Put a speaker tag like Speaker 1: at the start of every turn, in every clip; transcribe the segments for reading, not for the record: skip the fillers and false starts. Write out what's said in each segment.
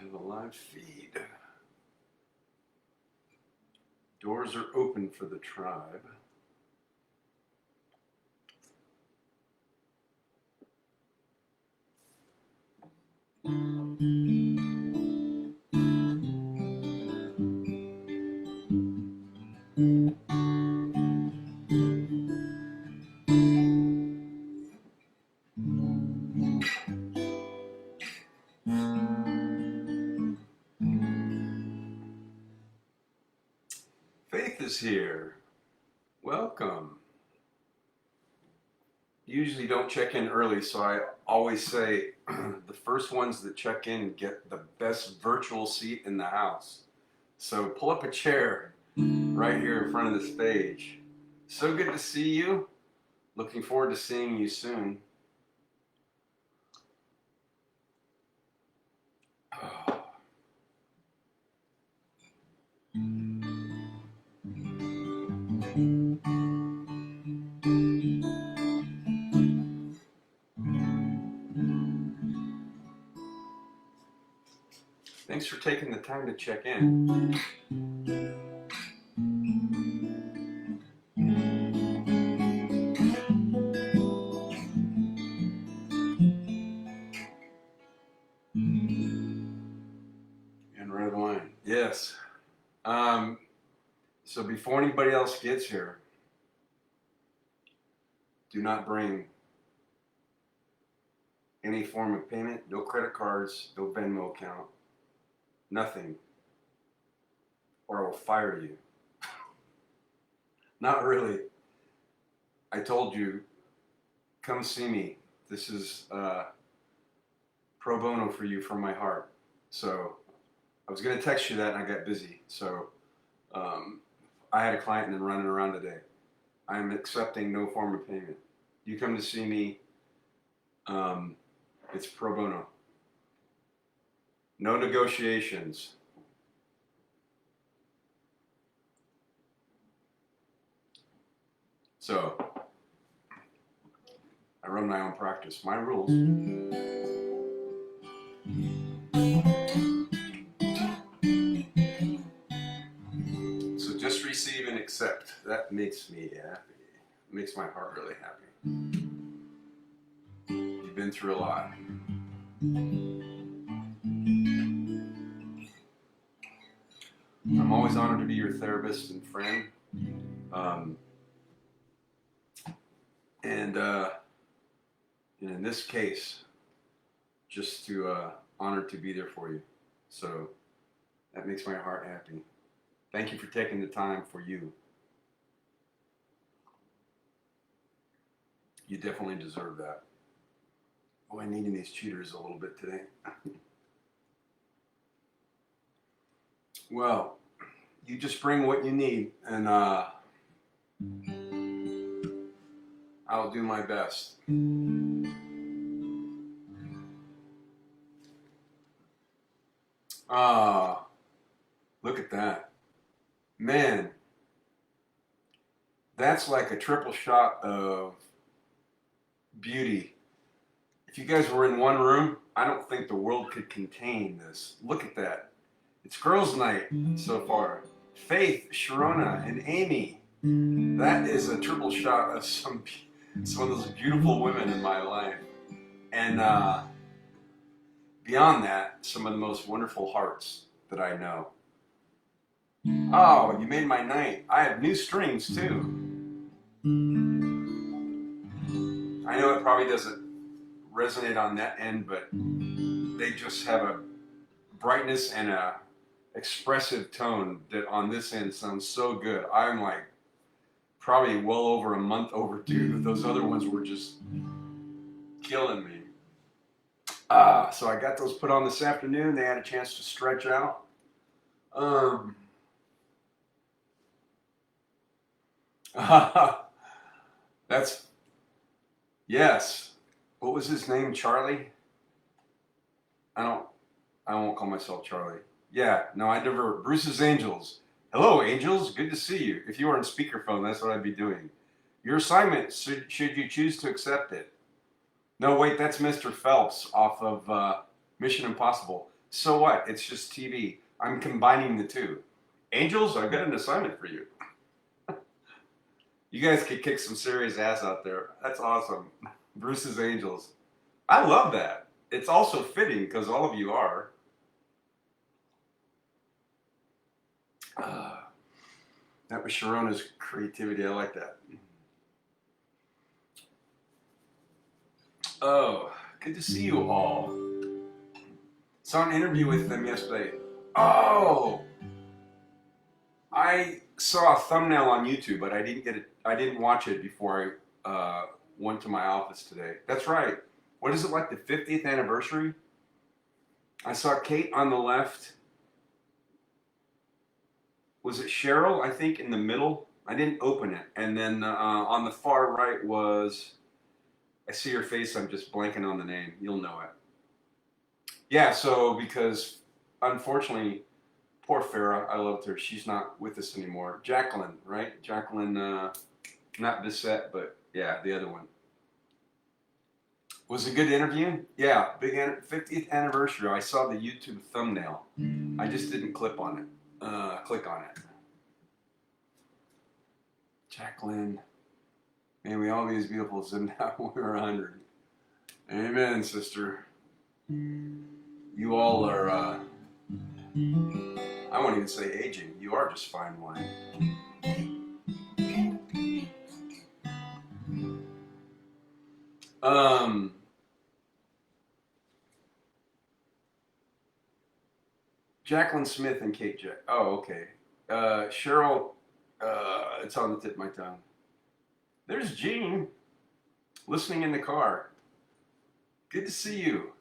Speaker 1: have a live feed. Doors are open for the tribe. Faith is here. Welcome. Usually don't check in early, so I always say the first ones that check in get the best virtual seat in the house. So pull up a chair right here in front of the stage. So good to see you. Looking forward to seeing you soon. Thanks for taking the time to check in. And red wine. Yes. So before anybody else gets here, do not bring any form of payment, no credit cards, no Venmo account, nothing, or I will fire you. Not really. I told you, come see me. This is pro bono for you from my heart. So I was going to text you that and I got busy. So I had a client and then running around today. I'm accepting no form of payment. You come to see me, it's pro bono. No negotiations. So I run my own practice. My rules. So just receive and accept. That makes me happy. It makes my heart really happy. You've been through a lot. I'm always honored to be your therapist and friend. And in this case, just to honored to be there for you. So that makes my heart happy. Thank you for taking the time for you. You definitely deserve that. Oh, I'm needing these cheaters a little bit today. Well, you just bring what you need, and I'll do my best. Look at that. Man, that's like a triple shot of beauty. If you guys were in one room, I don't think the world could contain this. Look at that. It's girls' night so far. Faith, Sharona, and Amy. That is a triple shot of some of those beautiful women in my life. And beyond that, some of the most wonderful hearts that I know. Oh, you made my night. I have new strings too. I know it probably doesn't resonate on that end, but they just have a brightness and a expressive tone that on this end sounds so good. I'm like probably well over a month overdue. Those other ones were just killing me. So I got those put on this afternoon. They had a chance to stretch out. That's, yes. What was his name? Charlie? I won't call myself Charlie. Yeah, no, I never. Bruce's Angels. Hello, Angels. Good to see you. If you were on speakerphone, that's what I'd be doing. Your assignment, should you choose to accept it. No, wait, that's Mr. Phelps off of Mission Impossible. So what? It's just TV. I'm combining the two. Angels, I've got an assignment for you. You guys could kick some serious ass out there. That's awesome. Bruce's Angels. I love that. It's also fitting because all of you are. That was Sharona's creativity. I like that. Oh, good to see you all. Saw an interview with them yesterday. Oh, I saw a thumbnail on YouTube, but I didn't get it. I didn't watch it before I went to my office today. That's right. What is it, like the 50th anniversary? I saw Kate on the left. Was it Cheryl, I think, in the middle? I didn't open it. And then on the far right was, I see her face, I'm just blanking on the name. You'll know it. Yeah, so because unfortunately, poor Farah, I loved her. She's not with us anymore. Jacqueline, right? Jacqueline, not Bissett, but yeah, the other one. Was it a good interview? Yeah, big 50th anniversary. I saw the YouTube thumbnail. I just didn't click on it. Jacqueline. May we all be as beautiful as them now we're 100. Amen, sister. You all are, I won't even say aging. You are just fine wine. Jacqueline Smith and Kate Jack. Oh, okay. Cheryl, it's on the tip of my tongue. There's Jean, listening in the car. Good to see you.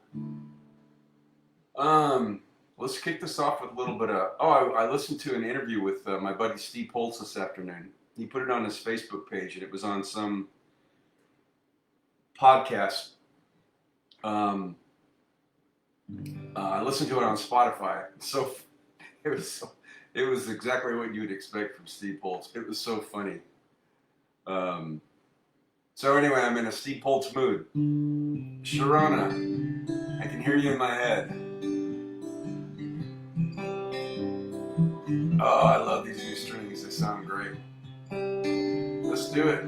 Speaker 1: Let's kick this off with a little bit of, I listened to an interview with my buddy Steve Holtz this afternoon. He put it on his Facebook page, and it was on some podcast. I listened to it on Spotify. So it was exactly what you would expect from Steve Holtz. It was so funny. So anyway, I'm in a Steve Holtz mood. Sharona, I can hear you in my head. Oh, I love these new strings. They sound great. Let's do it.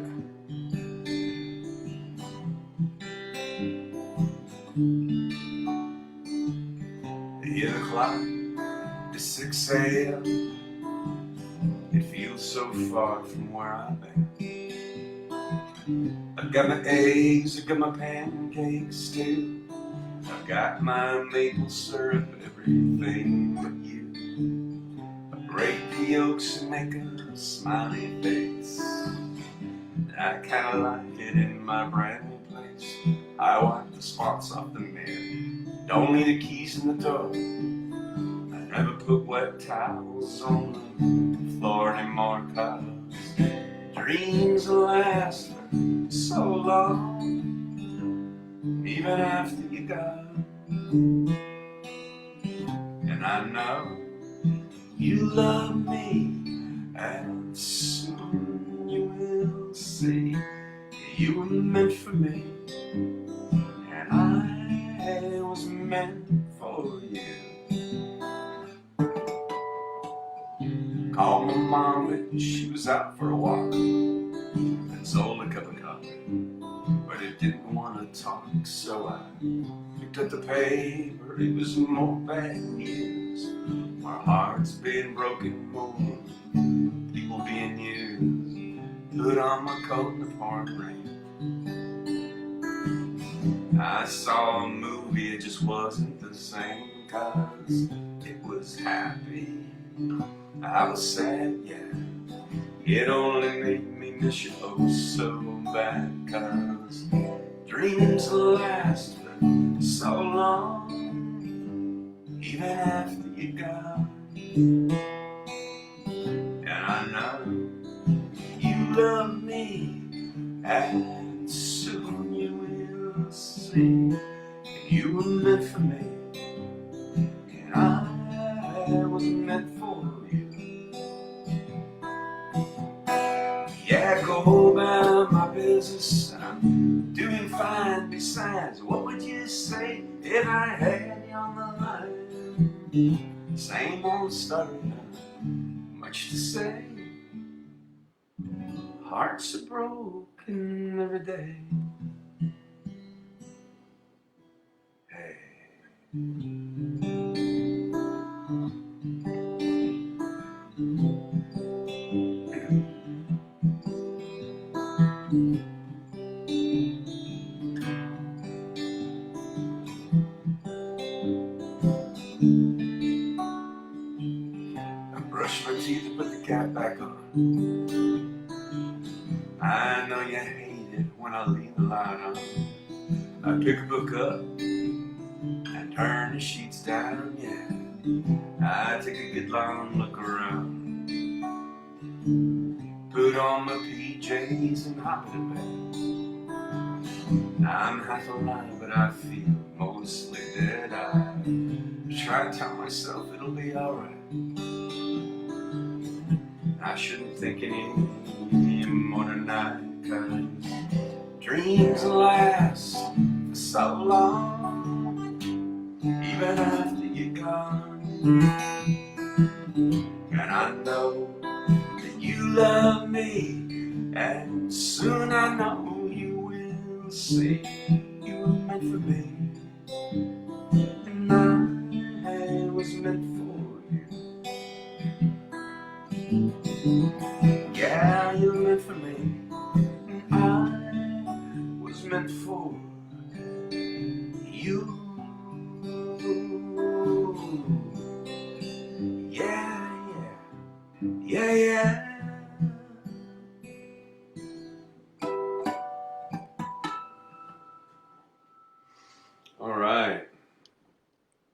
Speaker 1: The clock is 6 a.m. It feels so far from where I've been. I've got my eggs, I've got my pancakes too. I've got my maple syrup, everything but you. I break the yolks and make a smiley face. I kinda like it in my brand new place. I wipe the spots off the mirror. Don't leave the keys in the door. I never put wet towels on the floor anymore, 'cause dreams last for so long, even after you're gone. And I know you love me, and soon you will see you were meant for me, and I was meant for you. Called my mom when she was out for a walk, and sold a cup of coffee, but it didn't want to talk, so I picked up the paper. It was more bad news, more hearts being broken, more people being used. Put on my coat in the pouring rain. I saw a movie, it just wasn't the same, 'cause it was happy, I was sad, yeah. It only made me miss you oh so bad, 'cause dreams last for so long, even after you're gone. And I know you love me, and soon you will see you were meant for me, and I was meant for you. Yeah, go about my business, and I'm doing fine. Besides, what would you say if I had you on the line? Same old story, much to say. Hearts are broken every day. Hey. I brush my teeth and put the cap back on. I know you hate it when I leave the light on. I pick a book up and turn the sheets down, yeah. I take a good long look around. Put on my PJs and hop in bed. I'm half alive, but I feel mostly dead. I try to tell myself it'll be alright. I shouldn't think any more tonight, 'cause dreams last for so long, even after you're gone. And I know that you love me, and soon I know you will see you were meant for me, and I was meant for you. Yeah, you were meant for me, and I was meant for you. Yeah, yeah, yeah, yeah. All right.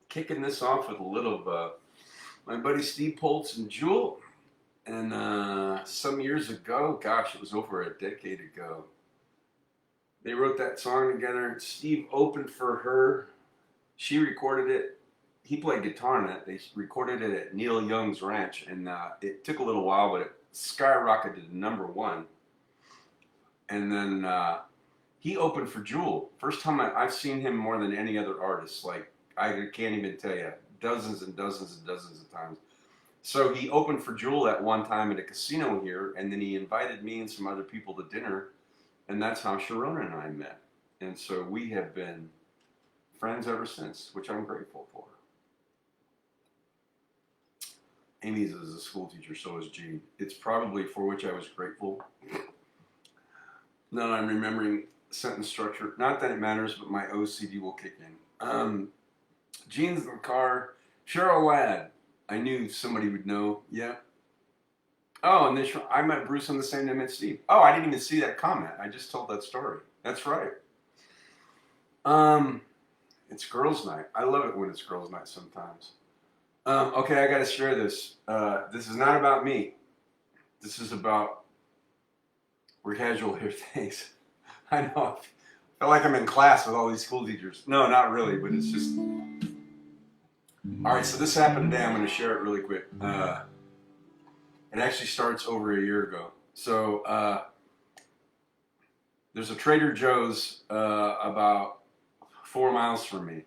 Speaker 1: Kicking this off with a little of my buddy Steve Poltz and Jewel. And some years ago, gosh, it was over a decade ago, they wrote that song together. Steve opened for her. She recorded it. He played guitar on it. They recorded it at Neil Young's ranch. And it took a little while, but it skyrocketed to #1. And then he opened for Jewel. First time I've seen him more than any other artist. Like, I can't even tell you. Dozens and dozens and dozens of times. So he opened for Jewel at one time at a casino here, and then he invited me and some other people to dinner, and that's how Sharona and I met. And so we have been friends ever since, which I'm grateful for. Amy's is a school teacher, so is Jean. It's probably for which I was grateful. Now I'm remembering sentence structure. Not that it matters, but my OCD will kick in. Jean's in the car. Cheryl Ladd. I knew somebody would know. Yeah. Oh, and I met Bruce on the same day I met Steve. Oh, I didn't even see that comment. I just told that story. That's right. It's girls' night. I love it when it's girls' night sometimes. Okay, I got to share this. This is not about me. This is about we're casual here. Thanks. I know. I feel like I'm in class with all these school teachers. No, not really, but it's just. All right, so this happened today. I'm going to share it really quick. It actually starts over a year ago. So there's a Trader Joe's about 4 miles from me.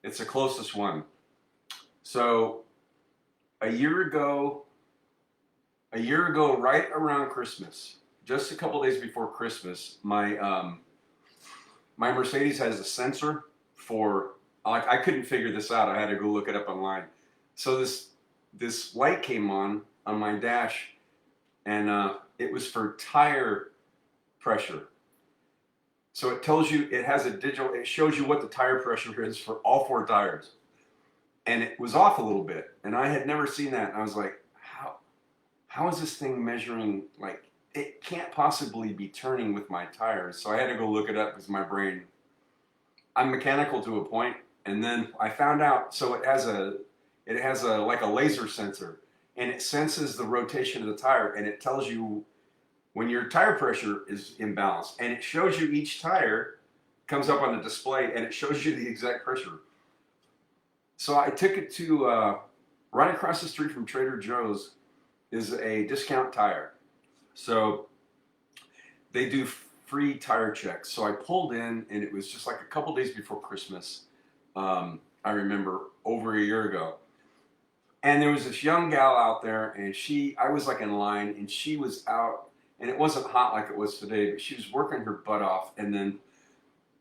Speaker 1: It's the closest one. So a year ago, right around Christmas, just a couple days before Christmas, my Mercedes has a sensor for. I couldn't figure this out. I had to go look it up online. So this light came on my dash, and it was for tire pressure. So it tells you, it has a digital, it shows you what the tire pressure is for all 4 tires. And it was off a little bit, and I had never seen that. And I was like, how is this thing measuring? Like, it can't possibly be turning with my tires. So I had to go look it up because my brain, I'm mechanical to a point. And then I found out, so it has a like a laser sensor, and it senses the rotation of the tire, and it tells you when your tire pressure is imbalanced, and it shows you each tire comes up on the display, and it shows you the exact pressure. So I took it to right across the street from Trader Joe's is a Discount Tire. So they do free tire checks. So I pulled in, and it was just like a couple days before Christmas. I remember over a year ago. And there was this young gal out there, and I was like in line, and she was out, and it wasn't hot like it was today, but she was working her butt off. And then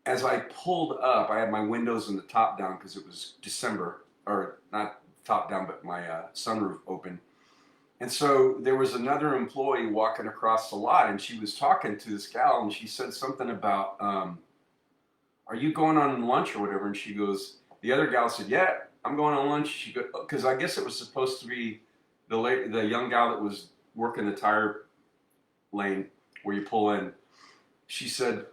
Speaker 1: as I pulled up, I had my windows and the top down because it was December, or not top down, but my sunroof open. And so there was another employee walking across the lot, and she was talking to this gal, and she said something about, "Are you going on lunch or whatever?" And she goes, the other gal said, "Yeah, I'm going on lunch." She go, because I guess it was supposed to be the young gal that was working the tire lane where you pull in. She said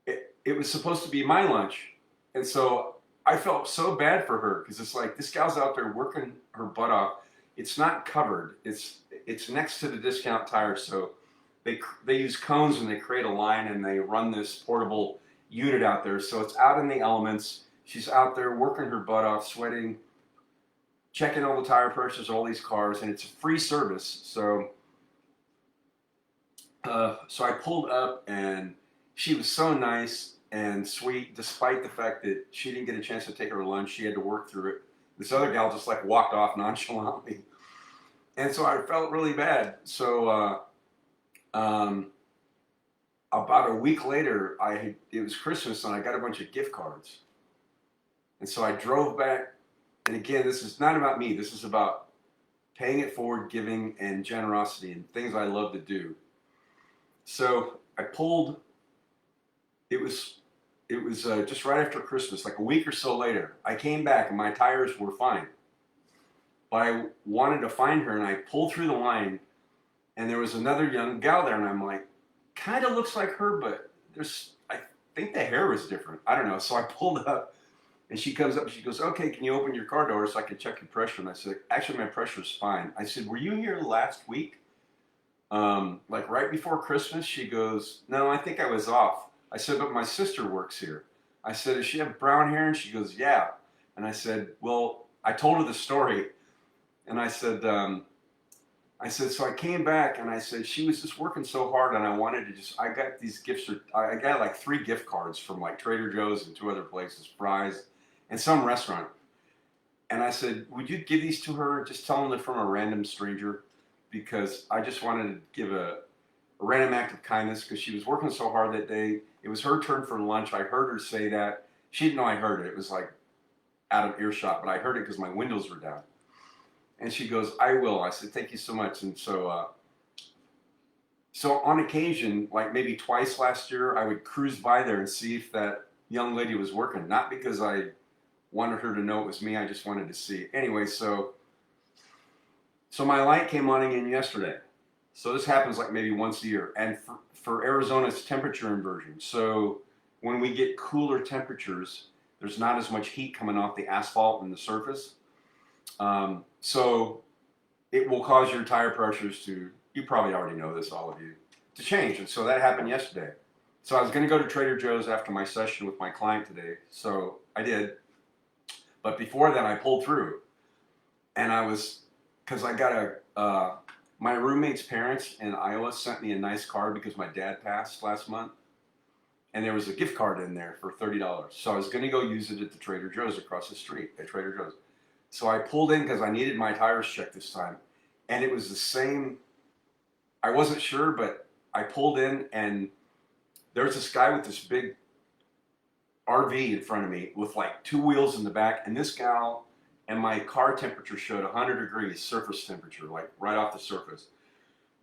Speaker 1: it was supposed to be my lunch, and so I felt so bad for her because it's like this gal's out there working her butt off. It's not covered. It's next to the discount tire, so they use cones and they create a line and they run this portable unit out there. So it's out in the elements. She's out there working her butt off, sweating, checking all the tire pressures, all these cars, and it's a free service. So I pulled up, and she was so nice and sweet, despite the fact that she didn't get a chance to take her lunch. She had to work through it. This other gal just like walked off nonchalantly, and so I felt really bad. So about a week later, it was Christmas, and I got a bunch of gift cards, and so I drove back. And again, this is not about me. This is about paying it forward, giving, and generosity, and things I love to do. So I pulled. It was just right after Christmas, like a week or so later. I came back and my tires were fine, but I wanted to find her, and I pulled through the line, and there was another young gal there, and I'm like, kind of looks like her, but I think the hair was different. I don't know. So I pulled up, and she comes up and she goes, "Okay, can you open your car door so I can check your pressure?" And I said, "Actually, my pressure's fine." I said, "Were you here last week? Like right before Christmas?" She goes, "No, I think I was off." I said, "But my sister works here." I said, "Does she have brown hair?" And she goes, "Yeah." And I said, "Well," I told her the story. And I said, "So I came back," and I said, "She was just working so hard, and I got these gifts, I got like 3 gift cards from like Trader Joe's and 2 other places, Fry's, and some restaurant." And I said, "Would you give these to her? Just tell them they're from a random stranger, because I just wanted to give a random act of kindness because she was working so hard that day. It was her turn for lunch. I heard her say that. She didn't know I heard it. It was like out of earshot, but I heard it because my windows were down." And she goes, "I will." I said, "Thank you so much." And so on occasion, like maybe twice last year, I would cruise by there and see if that young lady was working. Not because I wanted her to know it was me. I just wanted to see. Anyway, so my light came on again yesterday. So this happens like maybe once a year. And for Arizona, it's temperature inversion. So when we get cooler temperatures, there's not as much heat coming off the asphalt and the surface. So it will cause your tire pressures you probably already know this, all of you, to change. And so that happened yesterday. So I was going to go to Trader Joe's after my session with my client today. So I did. But before that, I pulled through. And because I got my roommate's parents in Iowa sent me a nice card because my dad passed last month. And there was a gift card in there for $30. So I was going to go use it at the Trader Joe's across the street at Trader Joe's. So I pulled in because I needed my tires checked this time. And it was the same. I wasn't sure, but I pulled in, and there's this guy with this big RV in front of me with like 2 wheels in the back. And this gal, and my car temperature showed 100 degrees surface temperature, like right off the surface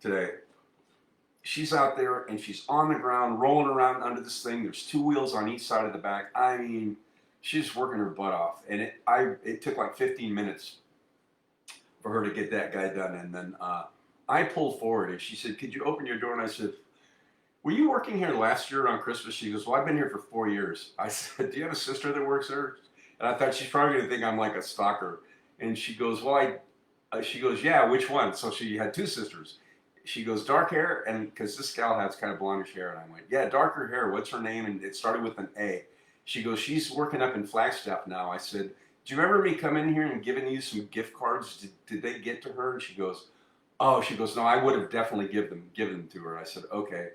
Speaker 1: today. She's out there, and she's on the ground rolling around under this thing. There's 2 wheels on each side of the back. I mean, she's working her butt off, and it took like 15 minutes for her to get that guy done. And then I pulled forward, and she said, "Could you open your door?" And I said, "Were you working here last year on Christmas?" She goes, "Well, I've been here for 4 years." I said, "Do you have a sister that works there?" And I thought she's probably going to think I'm like a stalker. And she goes, "Well, she goes, yeah, which one?" So she had 2 sisters. She goes, "Dark hair," and because this gal has kind of blondish hair, and I went, "Yeah, darker hair. What's her name?" And it started with an A. She goes, "She's working up in Flagstaff now." I said, "Do you remember me coming here and giving you some gift cards? Did they get to her?" And she goes, "Oh," she goes, "No, I would have definitely given them to her." I said, "Okay."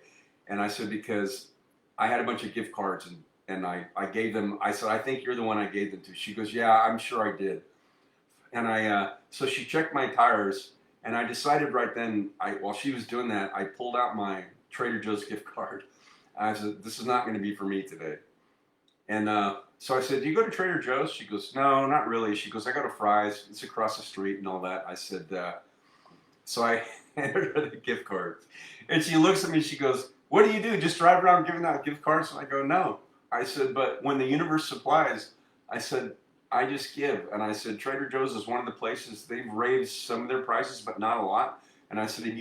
Speaker 1: And I said, "Because I had a bunch of gift cards, and I gave them." I said, "I think you're the one I gave them to." She goes, "Yeah, I'm sure I did." And so she checked my tires, and I decided right then, while she was doing that, I pulled out my Trader Joe's gift card. I said, "This is not going to be for me today." And so I said, "Do you go to Trader Joe's?" She goes, "No, not really." She goes, "I go to Fry's. It's across the street and all that." I said, so I handed her the gift card. And she looks at me, she goes, "What do you do? Just drive around giving out gift cards?" And I go, "No." I said, "But when the universe supplies," I said, "I just give." And I said, "Trader Joe's is one of the places they've raised some of their prices, but not a lot." And I said, "And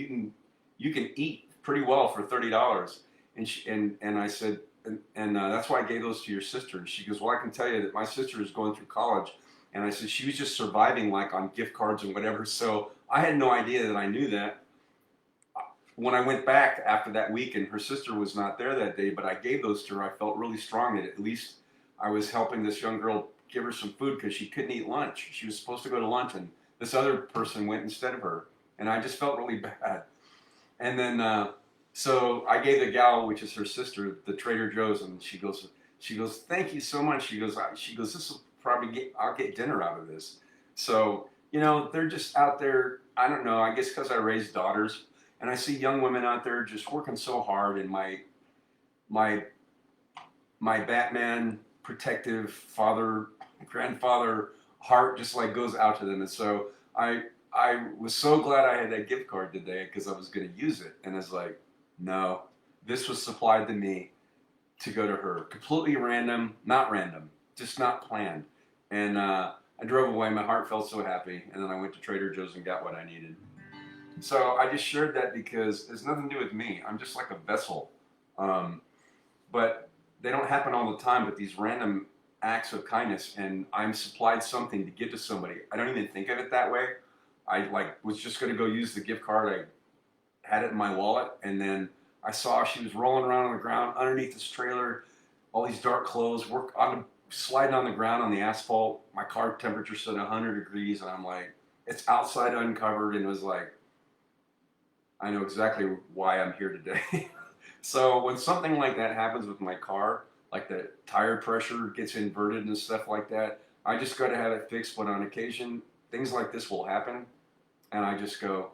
Speaker 1: you can eat pretty well for $30." And I said, and that's why I gave those to your sister. And she goes, "Well, I can tell you that my sister is going through college." And I said, "She was just surviving like on gift cards and whatever." So I had no idea that I knew that. When I went back after that week and her sister was not there that day, but I gave those to her, I felt really strong that at least I was helping this young girl give her some food because she couldn't eat lunch. She was supposed to go to lunch, and this other person went instead of her. And I just felt really bad. And then, so I gave the gal, which is her sister, the Trader Joe's, and she goes, "Thank you so much." She goes, "This will probably I'll get dinner out of this." So, they're just out there. I don't know. I guess because I raised daughters, and I see young women out there just working so hard, and my my Batman protective father, grandfather heart just like goes out to them. And so I was so glad I had that gift card today because I was going to use it. And it's like, no, this was supplied to me to go to her. Completely random, not random, just not planned. And I drove away. My heart felt so happy. And then I went to Trader Joe's and got what I needed. So I just shared that because it's nothing to do with me. I'm just like a vessel. Um, but they don't happen all the time, but these random acts of kindness, and I'm supplied something to give to somebody. I don't even think of it that way. I was just going to go use the gift card. I had it in my wallet, and then I saw she was rolling around on the ground underneath this trailer, all these dark clothes, sliding on the ground on the asphalt. My car temperature stood 100 degrees, and I'm like, it's outside uncovered, and it was like, I know exactly why I'm here today. So when something like that happens with my car, like the tire pressure gets inverted and stuff like that, I just got to have it fixed. But on occasion, things like this will happen, and I just go,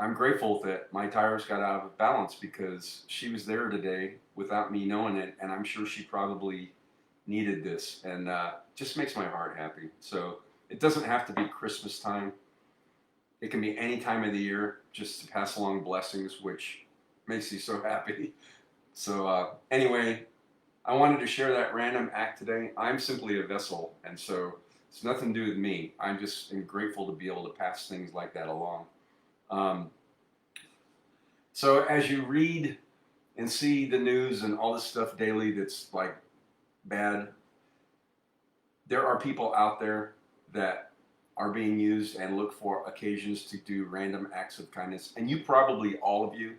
Speaker 1: I'm grateful that my tires got out of balance because she was there today without me knowing it, and I'm sure she probably needed this, and just makes my heart happy. So it doesn't have to be Christmas time. It can be any time of the year, just to pass along blessings, which makes you so happy. So anyway, I wanted to share that random act today. I'm simply a vessel, and so it's nothing to do with me. I'm just grateful to be able to pass things like that along. Um, so as you read and see the news and all this stuff daily that's like bad, there are people out there that are being used and look for occasions to do random acts of kindness. And you probably, all of you,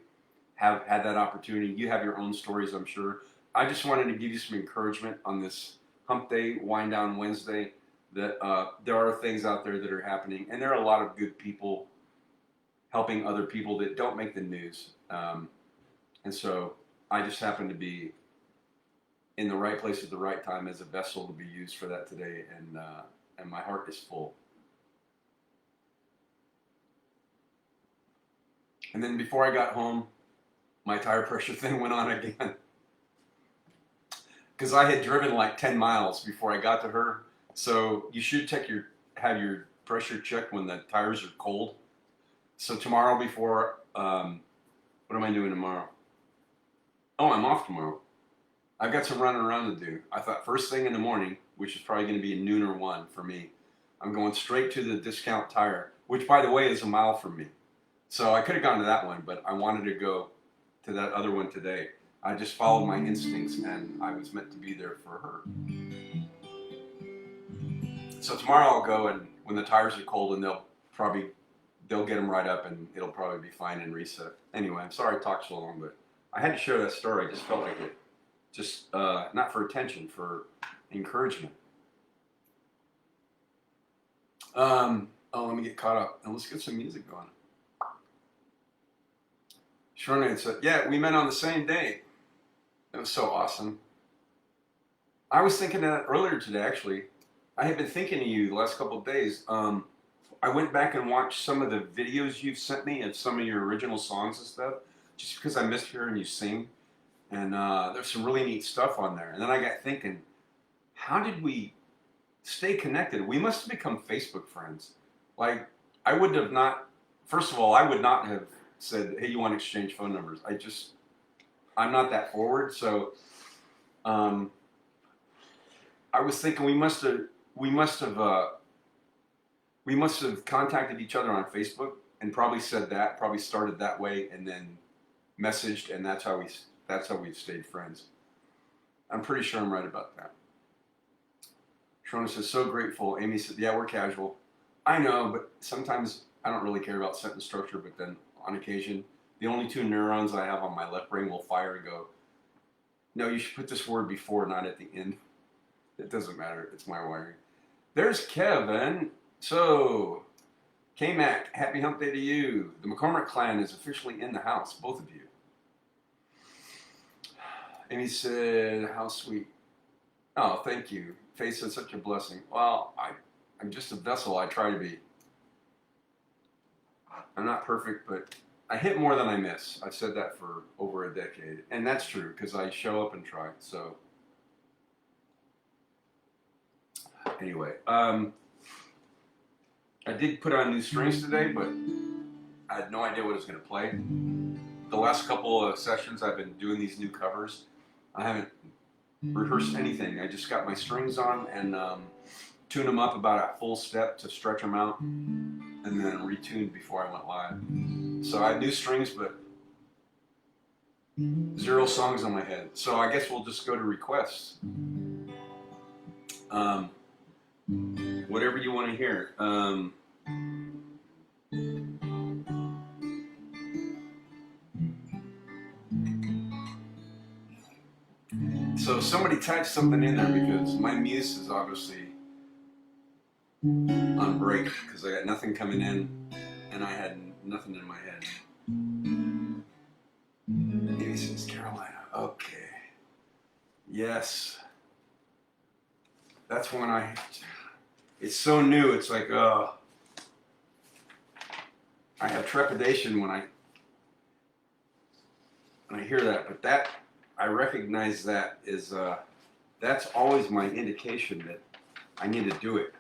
Speaker 1: have had that opportunity. You have your own stories, I'm sure. I just wanted to give you some encouragement on this Hump Day, Wind Down Wednesday, that there are things out there that are happening, and there are a lot of good people helping other people that don't make the news. And so I just happen to be in the right place at the right time as a vessel to be used for that today, and my heart is full. And then before I got home, my tire pressure thing went on again. Because I had driven like 10 miles before I got to her. So you should have your pressure checked when the tires are cold. So tomorrow what am I doing tomorrow? Oh, I'm off tomorrow. I've got some running around to do. I thought first thing in the morning, which is probably going to be noon or 1 for me, I'm going straight to the Discount Tire, which by the way is a mile from me. So I could have gone to that one, but I wanted to go to that other one today. I just followed my instincts, and I was meant to be there for her. So tomorrow I'll go, and when the tires are cold, and they'll get them right up, and it'll probably be fine and reset. Anyway, I'm sorry I talked so long, but I had to share that story. I just felt like it. Just not for attention, for encouragement. Let me get caught up, and let's get some music going. Sharona said, "Yeah, we met on the same day." It was so awesome. I was thinking that earlier today, actually. I have been thinking of you the last couple of days. I went back and watched some of the videos you've sent me of some of your original songs and stuff, just because I missed hearing you sing. And there's some really neat stuff on there. And then I got thinking, how did we stay connected? We must have become Facebook friends. Like, I would have not, first of all, I would not have said, hey, you want to exchange phone numbers? I'm not that forward. So I was thinking we must have contacted each other on Facebook and probably probably started that way and then messaged, and that's how we've stayed friends. I'm pretty sure I'm right about that. Shona says, so grateful. Amy said, yeah, we're casual. I know, but sometimes I don't really care about sentence structure, but then on occasion, the only two neurons I have on my left brain will fire and go, no, you should put this word before, not at the end. It doesn't matter. It's my wiring. There's Kevin. So, K-Mac, happy hump day to you. The McCormick clan is officially in the house, both of you. Amy said, how sweet. Oh, thank you. Faith said, such a blessing. Well, I'm just a vessel. I try to be. I'm not perfect, but I hit more than I miss. I've said that for over a decade. And that's true, because I show up and try. So, anyway. I did put on new strings today, but I had no idea what I was going to play. The last couple of sessions I've been doing these new covers. I haven't rehearsed anything. I just got my strings on and tuned them up about a full step to stretch them out, and then retuned before I went live. So I have new strings, but 0 songs on my head. So I guess we'll just go to requests. Whatever you want to hear. So somebody type something in there, because my muse is obviously on break because I got nothing coming in and I had nothing in my head. Maybe says Carolina. Okay. Yes. That's when it's so new. It's like, I have trepidation when I hear that, but that, I recognize that is, that's always my indication that I need to do it.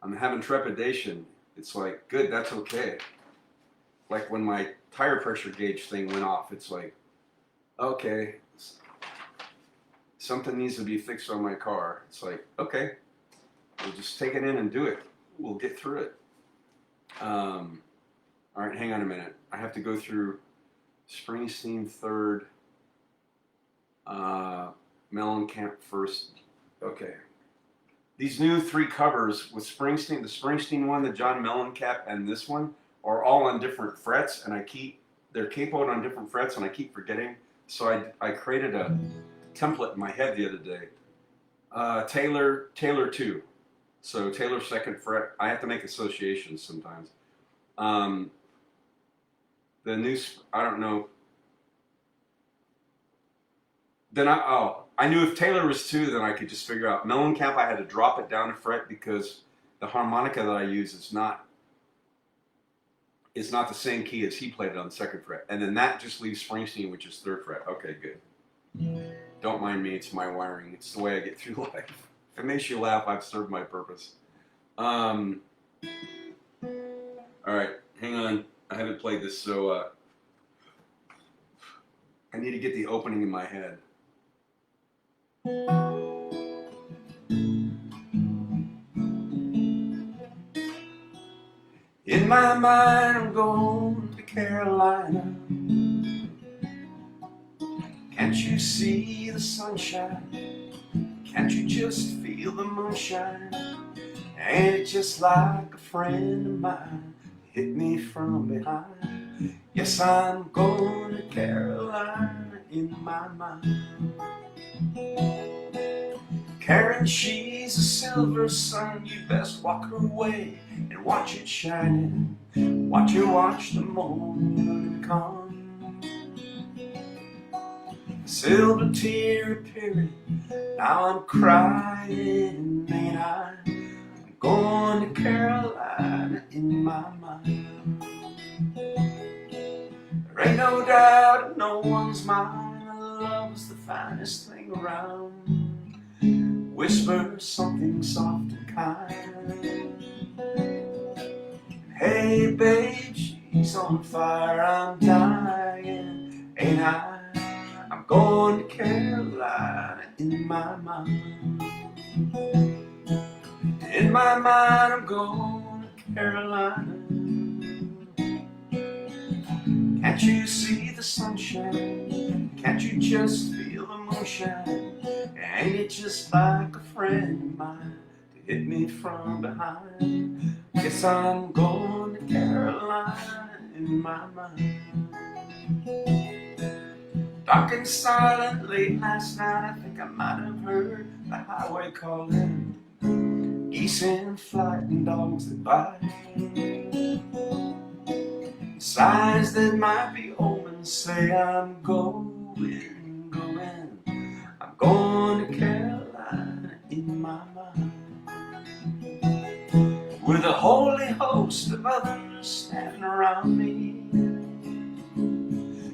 Speaker 1: I'm having trepidation. It's like, good, that's okay. Like when my tire pressure gauge thing went off, it's like, okay, something needs to be fixed on my car. It's like, okay, we'll just take it in and do it. We'll get through it. All right, hang on a minute. I have to go through Springsteen third, Mellencamp first. Okay. These new 3 covers with Springsteen, the Springsteen one, the John Mellencamp, and this one are all on different frets, and they're capoed on different frets, and I keep forgetting. So I created a template in my head the other day. Taylor 2. So Taylor 2nd fret. I have to make associations sometimes. The new, I don't know. Then I knew if Taylor was 2, then I could just figure out. Mellencamp, I had to drop it down a fret because the harmonica that I use is not the same key as he played it on the 2nd fret. And then that just leaves Springsteen, which is 3rd fret. Okay, good. Don't mind me, it's my wiring. It's the way I get through life. If it makes you laugh, I've served my purpose. All right, hang on. I haven't played this, so I need to get the opening in my head. In my mind, I'm going to Carolina. Can't you see the sunshine? Can't you just feel the moonshine? Ain't it just like a friend of mine hit me from behind? Yes, I'm going to Carolina in my mind. Karen, she's a silver sun. You best walk her way and watch it shining. Watch her watch the morning come. silver tear appearing. Now I'm crying, ain't I? I'm going to Carolina in my mind. There ain't no doubt in no one's mind that love's the finest thing around. Whisper something soft and kind. Hey babe, she's on fire, I'm dying, ain't I? I'm going to Carolina in my mind. In my mind I'm going to Carolina. Can't you see the sunshine? Can't you just feel the moonshine? Ain't it just like a friend of mine to hit me from behind? Guess I'm going to Carolina in my mind. Dark and silent late last night, I think I might have heard the highway calling. Geese in flight and dogs that bite. Signs that might be omens say I'm going, going. I'm going to Carolina in my mind. With a holy host of others standing around me.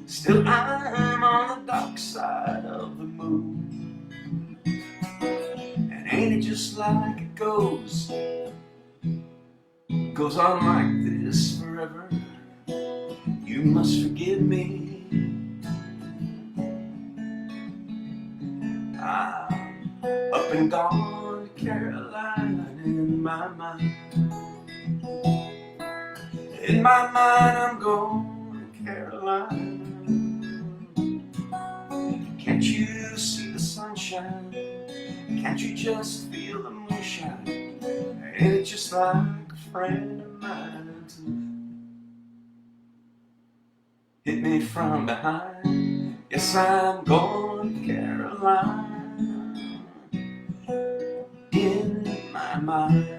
Speaker 1: Still I'm on the dark side of the moon. And ain't it just like it goes? Goes on like this forever. You must forgive me. I'm up and gone to Carolina in my mind. In my mind I'm going to Carolina. Can't you see the sunshine? Can't you just feel the moonshine? Ain't it just like a friend of mine to hit me from behind? Yes, I'm going to Carolina in my mind.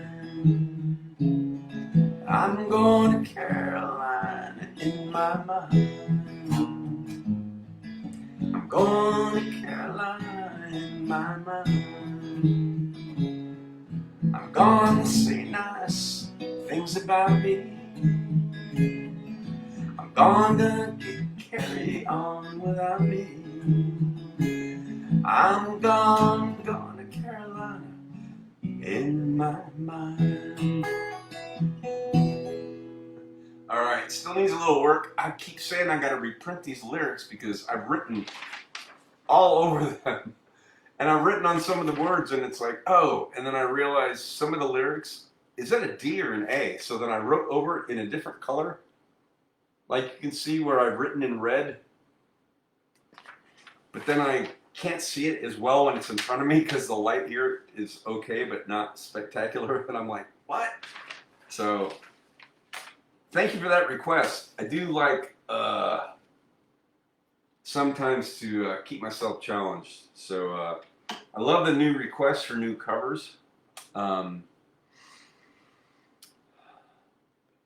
Speaker 1: I'm going to Carolina in my mind. I'm going to Carolina in my mind. I'm gonna say nice things about me. I'm gonna carry on without me. I'm gone to Carolina in my mind. Alright, still needs a little work. I keep saying I gotta reprint these lyrics because I've written all over them. And I've written on some of the words and it's like, oh, and then I realized some of the lyrics, is that a D or an A? So then I wrote over it in a different color. Like you can see where I've written in red. But then I can't see it as well when it's in front of me because the light here is okay, but not spectacular. And I'm like, what? So thank you for that request. I do like sometimes to keep myself challenged. So I love the new requests for new covers.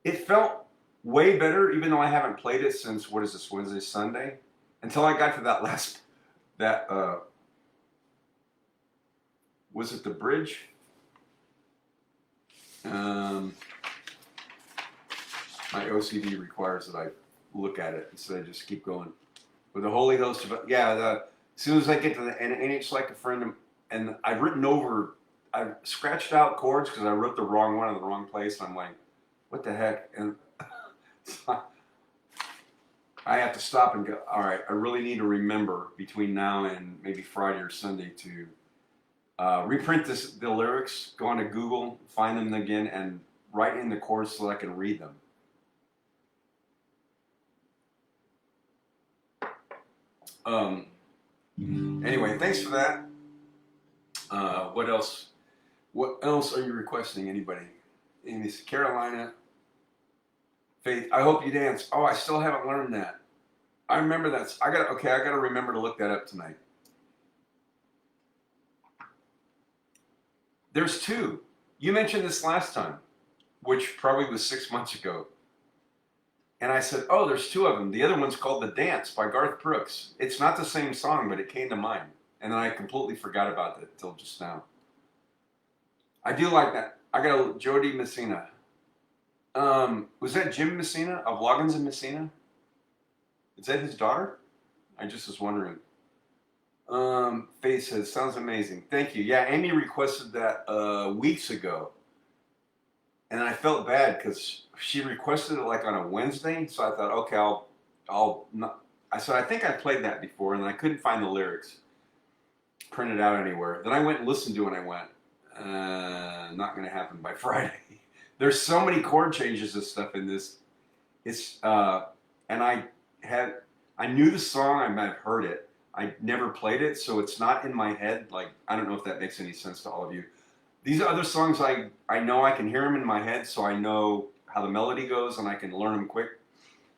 Speaker 1: It felt way better, even though I haven't played it since, what is this, Wednesday, Sunday? Until I got to that last, was it the bridge? My OCD requires that I look at it instead of just keep going. With the Holy Ghost, as soon as I get to the, and it's like a friend, and I've written over, I've scratched out chords because I wrote the wrong one in the wrong place, and I'm like, what the heck? And I have to stop and go, all right, I really need to remember between now and maybe Friday or Sunday to reprint the lyrics, go onto Google, find them again, and write in the chords so I can read them. Anyway, thanks for that. What else? What else are you requesting, anybody? In this Carolina Faith, I hope you dance. Oh, I still haven't learned that. I remember that. I gotta remember to look that up tonight. There's two. You mentioned this last time, which probably was 6 months ago. And I said, oh, there's two of them. The other one's called The Dance by Garth Brooks. It's not the same song, but it came to mind. And then I completely forgot about it till just now. I do like that. I got a Jody Messina. Was that Jim Messina of Loggins and Messina? Is that his daughter? I just was wondering. Faith says, sounds amazing. Thank you. Yeah, Amy requested that weeks ago. And I felt bad because she requested it like on a Wednesday. So I thought, okay, I'll not. I said, I think I played that before, and I couldn't find the lyrics printed out anywhere. Then I went and listened to it, and I went, not going to happen by Friday. There's so many chord changes and stuff in this. It's and I knew the song. I might have heard it. I never played it, so it's not in my head. Like, I don't know if that makes any sense to all of you. These other songs, I know I can hear them in my head, so I know how the melody goes, and I can learn them quick.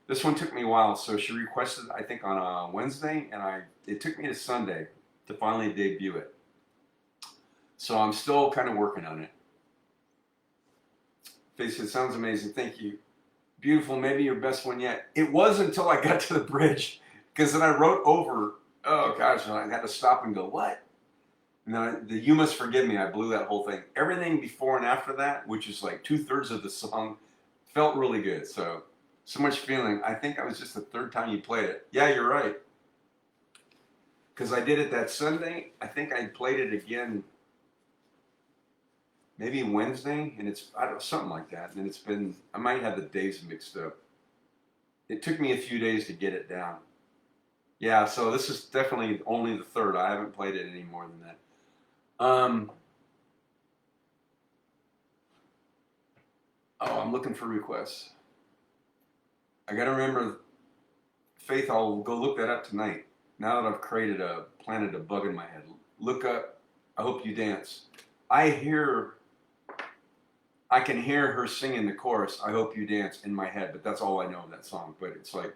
Speaker 1: This one took me a while, so she requested, I think, on a Wednesday, and it took me to Sunday to finally debut it. So I'm still kind of working on it. Face it sounds amazing. Thank you. Beautiful, maybe your best one yet. It was until I got to the bridge, because then I wrote over, oh gosh, I had to stop and go, what? And then You Must Forgive Me, I blew that whole thing. Everything before and after that, which is like 2/3 of the song, felt really good. So much feeling. I think I was just the third time you played it. Yeah, you're right. Because I did it that Sunday. I think I played it again maybe Wednesday, and it's, I don't know, something like that. And it's been, I might have the days mixed up. It took me a few days to get it down. Yeah, so this is definitely only the third. I haven't played it any more than that. Oh, I'm looking for requests. I gotta remember, Faith, I'll go look that up tonight. Now that I've planted a bug in my head. Look up, I Hope You Dance. I can hear her singing the chorus, I Hope You Dance, in my head, but that's all I know of that song. But it's like,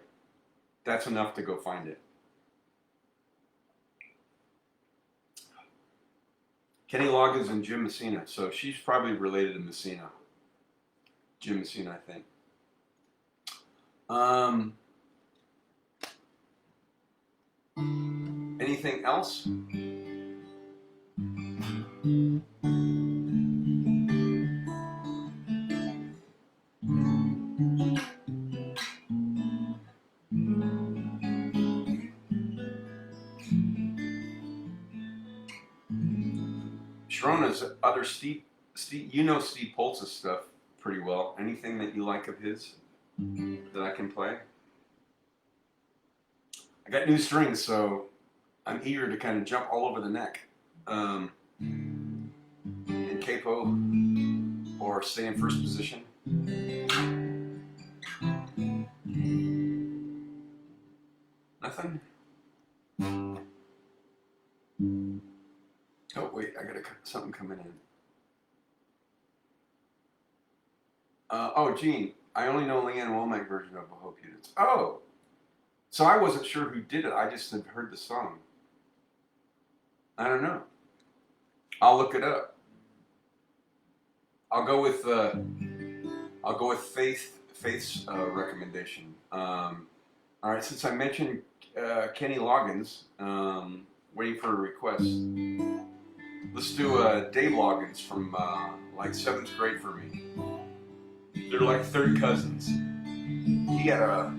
Speaker 1: that's enough to go find it. Kenny Loggins and Jim Messina. So she's probably related to Messina. Jim Messina, I think. Anything else? Sharona's other Steve, you know Steve Poltz's stuff pretty well. Anything that you like of his that I can play? I got new strings, so I'm eager to kind of jump all over the neck. In capo or stay in first position. Nothing? Oh, wait, I got something coming in. Oh, Gene, I only know Leanne Womack version of I Hope You Dance. Oh, so I wasn't sure who did it. I just had heard the song. I don't know. I'll look it up. I'll go with Faith's recommendation. All right, since I mentioned Kenny Loggins, waiting for a request. Let's do Dave Loggins from like 7th grade for me. They're like third cousins. He had a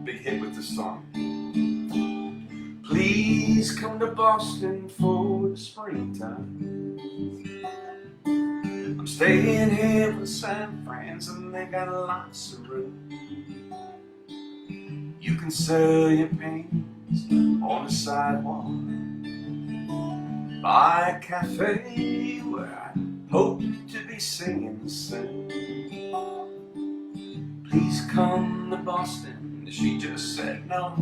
Speaker 1: big hit with this song. Please come to Boston for the springtime. I'm staying here with some friends and they got lots of room. You can sell your paintings on the sidewalk by a cafe where I hope to be singing soon. Please come to Boston. She just said no.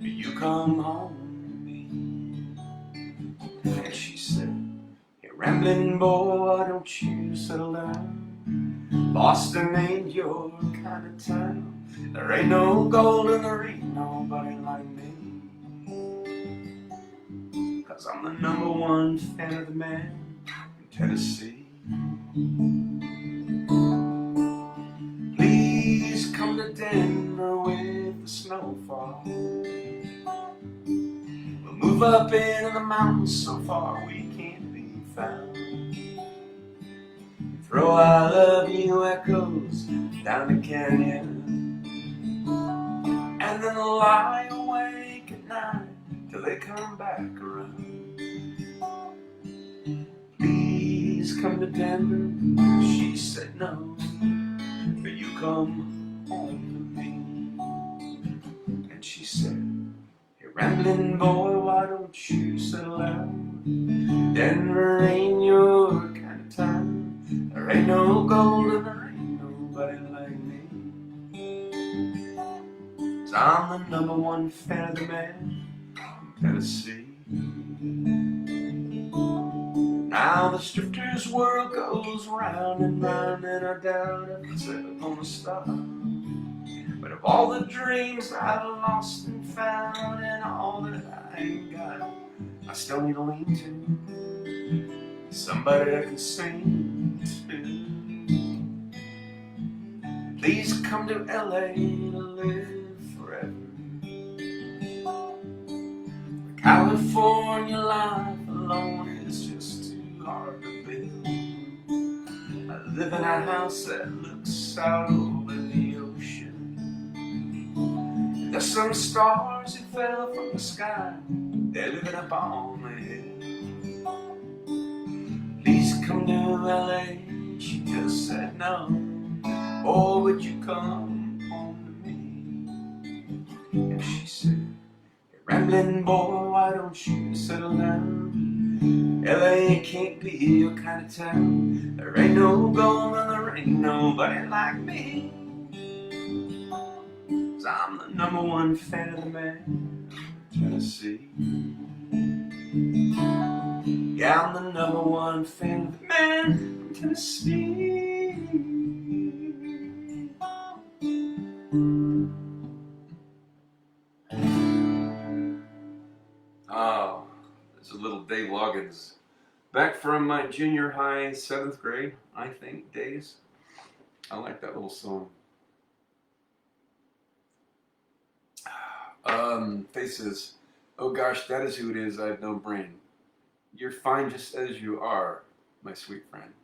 Speaker 1: You come home with me. And she said, hey, rambling boy, don't you settle down. Boston ain't your kind of town. There ain't no gold and there ain't nobody like me. 'Cause I'm the #1 fan of the man in Tennessee. Please Denver with the snowfall. We'll move up into the mountains so far we can't be found. Throw I love you echoes down the canyon, and then lie awake at night till they come back around. Please come to Denver, she said no, but you come home to me. And she said, hey rambling boy, why don't you settle down? Denver ain't your kind of town. There ain't no gold and there ain't nobody like me. 'Cause I'm the #1 fan of the man from Tennessee. Now the Strifter's world goes round and round, and I doubt if it's ever gonna stop. But of all the dreams I've lost and found, and all that I ain't got, I still need to lean to somebody I can sing to. Please come to LA to live forever. The California life alone is just too hard to build. I live in a house that looks out over the ocean. And there's some stars that fell from the sky, they're living up on the hill. Please come to LA, she just said no. Oh, would you come home to me? And she said, hey rambling boy, why don't you settle down? LA can't be your kind of town. There ain't no gold and there ain't nobody like me. 'Cause I'm the #1 fan of the man from Tennessee. Yeah, I'm the #1 fan of the man from Tennessee. Oh, there's a little Dave Loggins. Back from my junior high, 7th grade, I think, days. I like that little song. Faces. Oh gosh, that is who it is. I have no brain. You're fine just as you are, my sweet friend.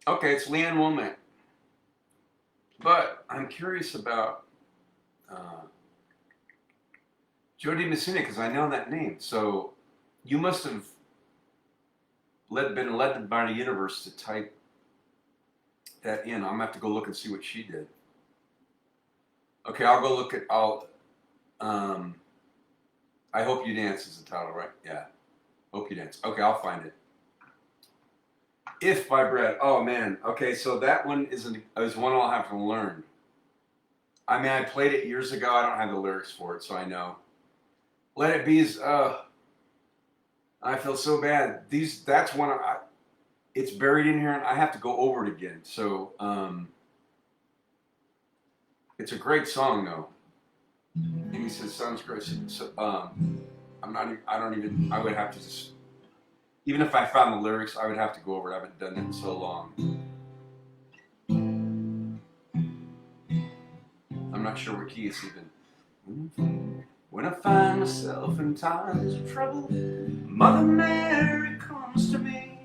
Speaker 1: Okay, it's Leanne Womack. But I'm curious about Jo Dee Messina, because I know that name. So you must have been led by the universe to type that in. I'm going to have to go look and see what she did. Okay, I'll go look at, I Hope You Dance is the title, right? Yeah. Hope You Dance. Okay, I'll find it. If by Brad. Oh, man. Okay, so that one is one I'll have to learn. I mean, I played it years ago. I don't have the lyrics for it, so I know. Let It Be is, I feel so bad. That's one, it's buried in here, and I have to go over it again. So, it's a great song, though. Amy says, sounds great. So, I would have to just, even if I found the lyrics, I would have to go over it. I haven't done it in so long. I'm not sure what key it's even. When I find myself in times of trouble, Mother Mary comes to me,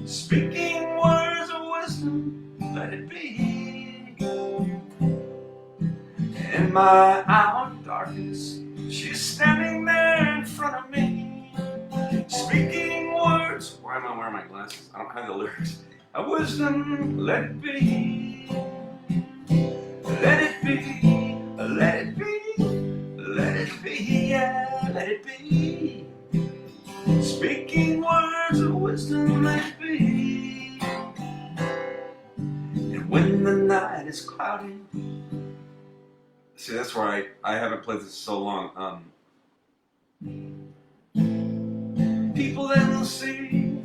Speaker 1: speaking words of wisdom, let it be. In my hour of darkness, she's standing there in front of me, speaking words. Why am I wearing my glasses? I don't have the lyrics. Of wisdom, let it be. Let it be. Let it be. Let it be. Yeah, let it be. Speaking words of wisdom, let it be. And when the night is cloudy. See, that's why I haven't played this in so long. People then will see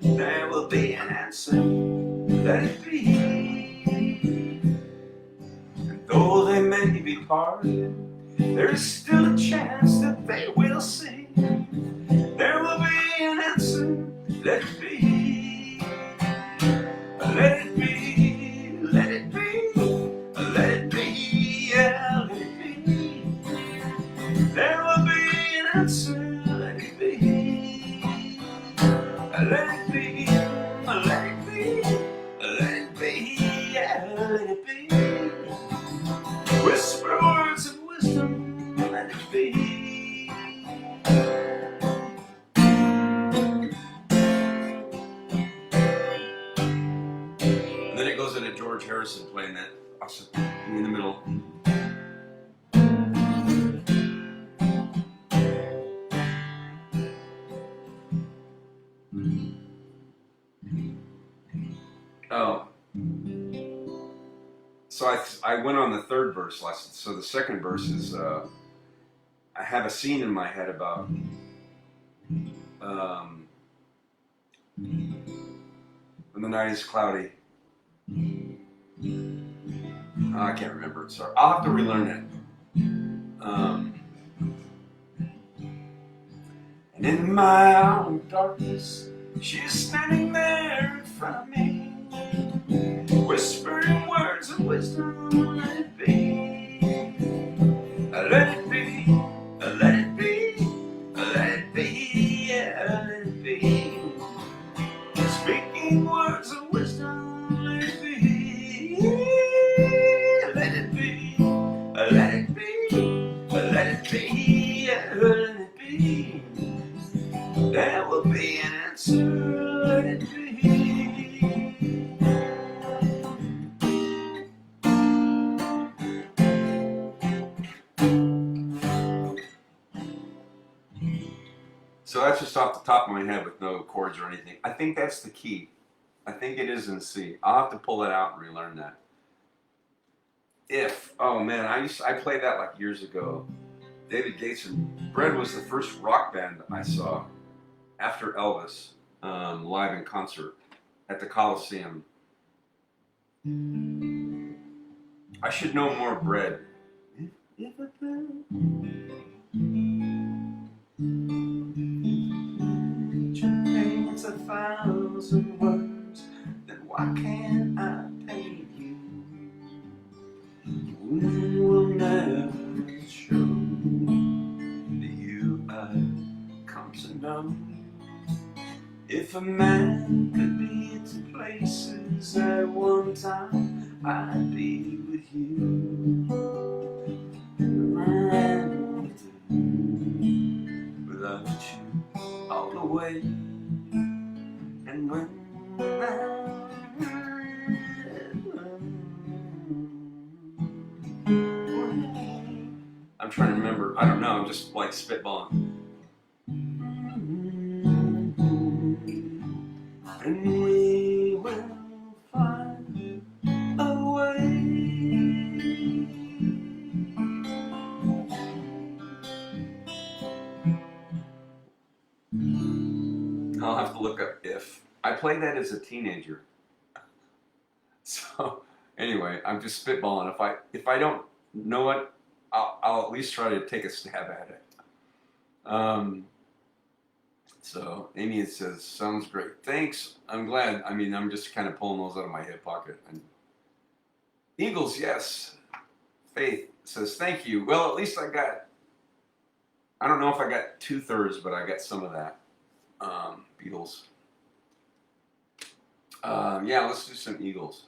Speaker 1: there will be an answer. Let it be. And though they may be parted, there is still a chance that they will see. There will be an answer. Let it be. Let it be. Let it be. Let it be. wasn't it George Harrison playing that awesome in the middle? Oh. So I went on the third verse lesson. So the second verse is I have a scene in my head about when the night is cloudy. Oh, I can't remember it. Sorry, I'll have to relearn it. And in my hour of darkness, she's standing there in front of me, whispering words of wisdom. Let it be, let it be, let it be, let it be, yeah, let it be. Speaking words of wisdom, let it be, let it be, let it be, let it be, yeah, let it be. There will be an answer, let it be. So that's just off the top of my head with no chords or anything. I think that's the key. I think it is in C. I'll have to pull it out and relearn that. If, oh man, I played that like years ago. David Gates and Bread was the first rock band I saw after Elvis, live in concert at the Coliseum. I should know more Bread. If a paints 1,000 words, then why can't I paint you? We will never show that you I've come to know. If a man could be in two places at one time, I'd be with you. Without you all the way. And when I'm trying to remember, I don't know, I'm just like spitballing. And we will find a way. I'll have to look up If. I played that as a teenager. So anyway, I'm just spitballing. If I don't know it, I'll at least try to take a stab at it. So Amy says, sounds great. Thanks. I'm glad. I mean, I'm just kind of pulling those out of my hip pocket. And Eagles, yes. Faith says, thank you. Well, at least I don't know if I got 2/3, but I got some of that. Beatles. Yeah, let's do some Eagles.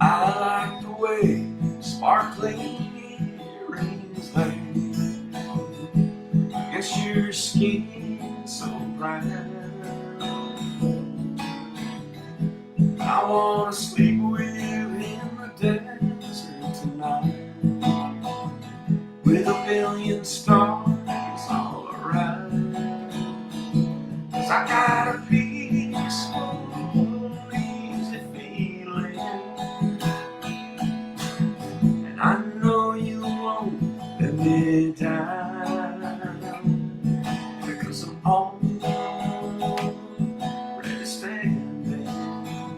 Speaker 1: I like the way sparkling earrings lay against your skin so bright. I wanna sleep with you in the desert tonight, with a billion stars all around. 'Cause I got a peaceful, easy feeling, and I know you won't let me down, because I'm already standing on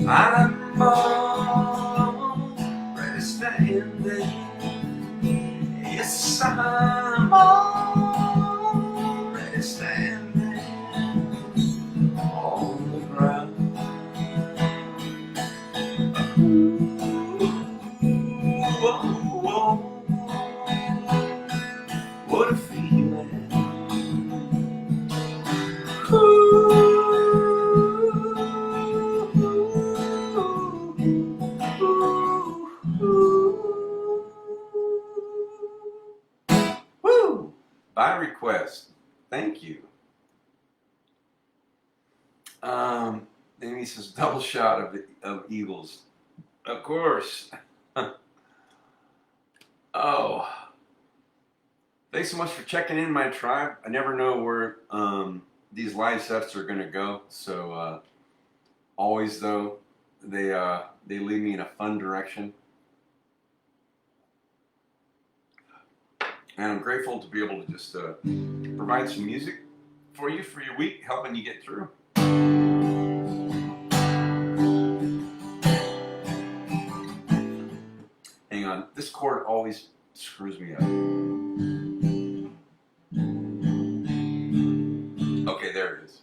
Speaker 1: I'm already standing. Yes, I'm already standing on the ground. Ooh, oh, oh, what a feeling. Woo! By request. Thank you. Amy says double shot of Eagles. Of course. Oh. Thanks so much for checking in, my tribe. I never know where these live sets are gonna go. So always though, they lead me in a fun direction. And I'm grateful to be able to just provide some music for you for your week, helping you get through. Hang on, this chord always screws me up. Okay, there it is.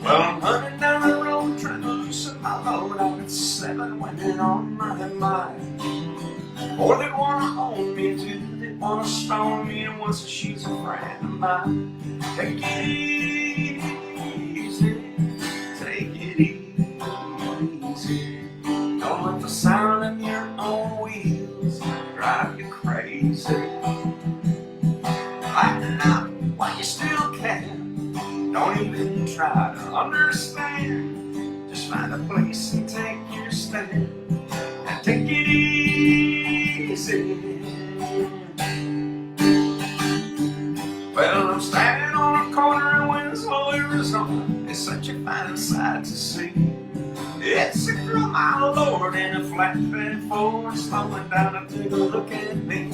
Speaker 1: Well, I'm hunting down the road, trying to loosen my load. I've got 7 women on my mind. 4 that wanna own me, 2 that wanna stone me, and 1 says she's a friend of mine. Take it easy, take it easy. Don't let the sound of your own wheels drive you crazy. Lighten up while you still can. Don't even try to understand. Just find a place and take your stand. And take it easy. Well, I'm standing on a corner in Winslow, Arizona. It's such a fine sight to see. It's a girl, my lord, in a flatbed Ford, slowing down to take a look at me.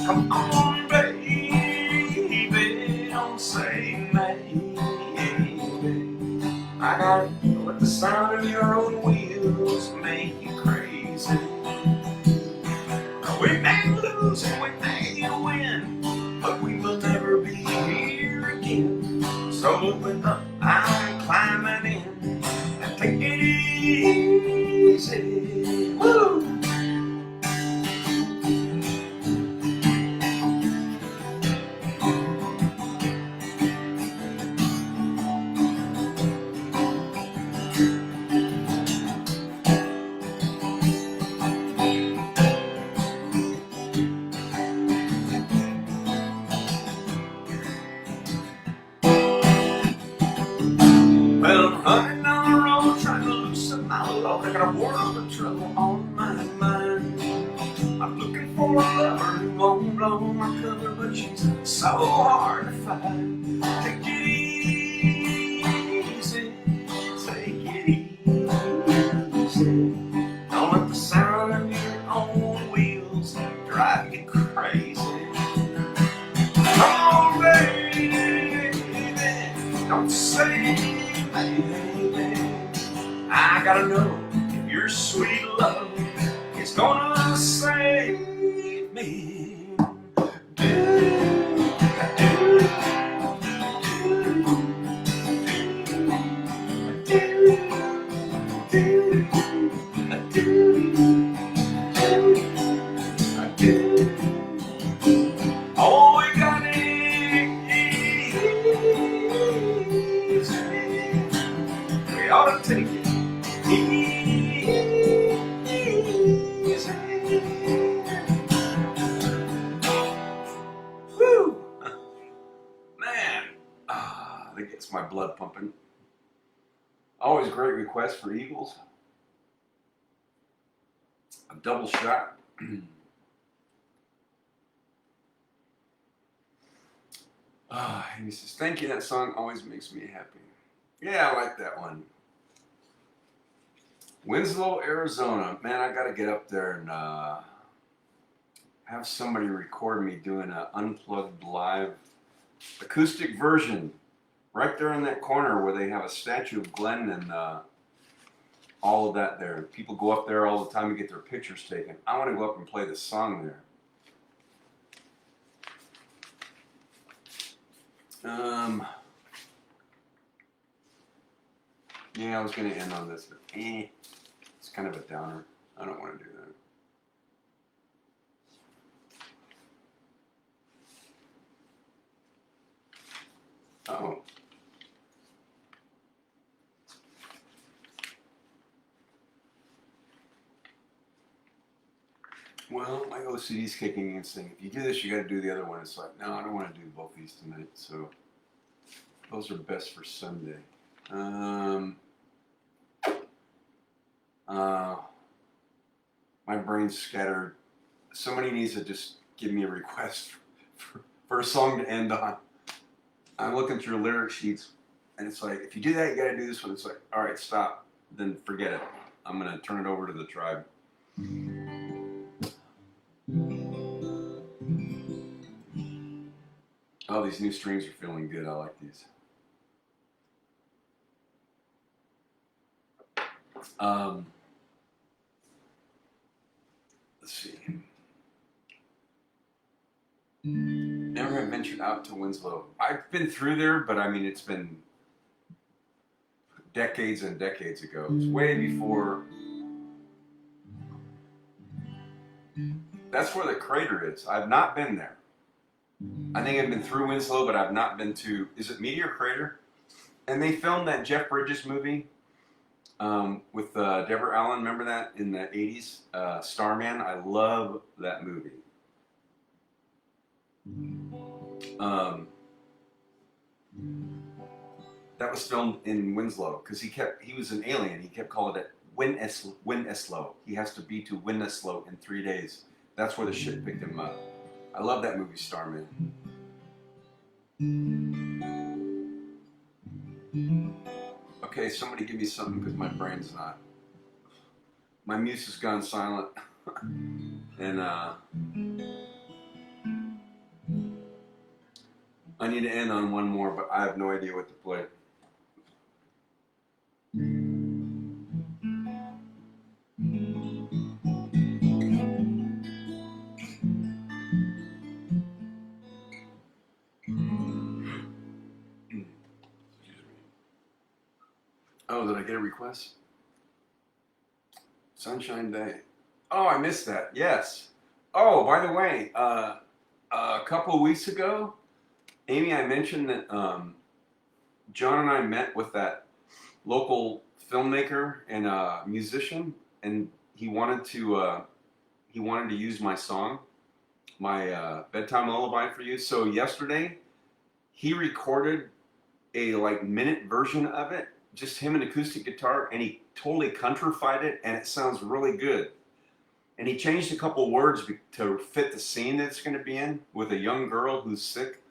Speaker 1: Come on, baby, don't say maybe. I gotta let the sound of your own wheels make you crazy. We may lose and we may win, but we will never be here again. So open up, I'm climbing in, and take it easy. Woo! Well, I'm running down the road, trying to loosen my load. I got a world of trouble on my mind. I'm looking for a lover who won't blow my cover, but she's so hard to find. Take it easy, take it easy. Don't let the sound of your own wheels drive you crazy. Come on, baby, don't say maybe. I gotta know if your sweet love is gonna save me. Oh, we got it easy. We ought to take it easy. Woo! Man, that gets my blood pumping. Always great request for Eagles. A double shot. And he says, thank you, that song always makes me happy. Yeah, I like that one. Winslow, Arizona. Man, I gotta get up there and have somebody record me doing an unplugged live acoustic version right there in that corner where they have a statue of Glenn and all of that there. People go up there all the time to get their pictures taken. I want to go up and play the song there. Yeah, I was going to end on this, but it's kind of a downer. I don't want to do that. Oh. Well, my OCD's kicking in saying, if you do this, you got to do the other one. It's like, no, I don't want to do both these tonight. So those are best for Sunday. My brain's scattered. Somebody needs to just give me a request for a song to end on. I'm looking through lyric sheets, and it's like, if you do that, you got to do this one. It's like, all right, stop. Then forget it. I'm going to turn it over to the tribe. Oh, these new strings are feeling good. I like these. Let's see. Never have ventured out to Winslow. I've been through there, but I mean, it's been decades and decades ago. It was way before. That's where the crater is. I've not been there. I think I've been through Winslow, but I've not been to, is it Meteor Crater? And they filmed that Jeff Bridges movie with Deborah Allen. Remember that in the 80s? Starman. I love that movie. That was filmed in Winslow because he was an alien. He kept calling it Winslow. He has to be to Winslow in 3 days. That's where the shit picked him up. I love that movie, Starman. Okay, somebody give me something because my brain's not. My muse has gone silent. And I need to end on one more, but I have no idea what to play. Oh, did I get a request? Sunshine Day. Oh, I missed that. Yes. Oh, by the way, a couple of weeks ago, Amy, I mentioned that John and I met with that local filmmaker and musician, and he wanted to use my song, my bedtime lullaby for you. So yesterday, he recorded a minute version of it, just him and acoustic guitar, and he totally countrified it, and it sounds really good. And he changed a couple words to fit the scene that it's going to be in with a young girl who's sick.